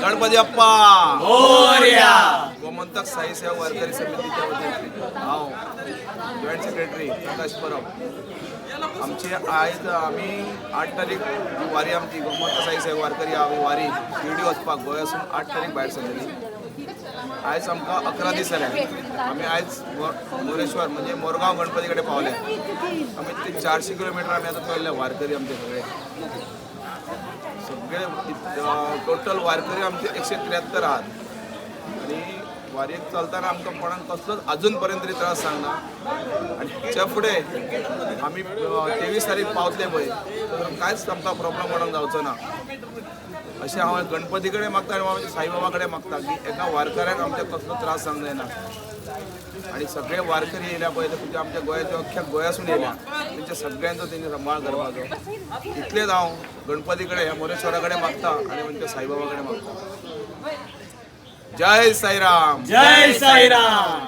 गणपती बाप्पा मोरया. गोमंतक साई सेवा वारकरी समितीच्या वतीने हांव जॉईंट सेक्रेटरी प्रकाश परब आमचे आयज आमी 8 तारीख ही वारी आमची गोमंतक साई सेवा वारकरी आमी वारी शिर्डी वचपाक गोंयासून 8 तारीख भायर सरलेली. आयज आमकां 11 दीस जाले. आमी आयज मोरेश्वर म्हणजे मोरगांव गणपती कडेन पावले. आमी ते 400 किलोमिटर आमी आतां चल्ले वारकरी आमचे सगळे टोटल वारकरी आमचे 173 आहात. आणि वारीक चलताना आमकां कोणाक कसलोच अजून पर्यंत तरी त्रास सांगना. आणि ह्याच्या फुडें आमी 23 तारीख पावतले पळय तर कांयच आमकां प्रॉब्लम कोणाक जावचो ना अशें हांव गणपती कडेन मागता आनी हांव साईबाबा कडेन मागता की एका वारकऱ्याक आमच्या कसलो त्रास जावंक जायना. आणि सगळे वारकरी येयल्या पळय ते आमच्या गोंयाच्या अख्ख्या गोंयासून येयल्या तेंच्या सगळ्यांचो तेंची सांबाळ करपाचो. इतलेंच हांव गणपती कडेन ह्या मोरेश्वरा कडेन मागता आनी म्हणजे साईबाबा कडेन मागता. जय साईराम. जय साईराम.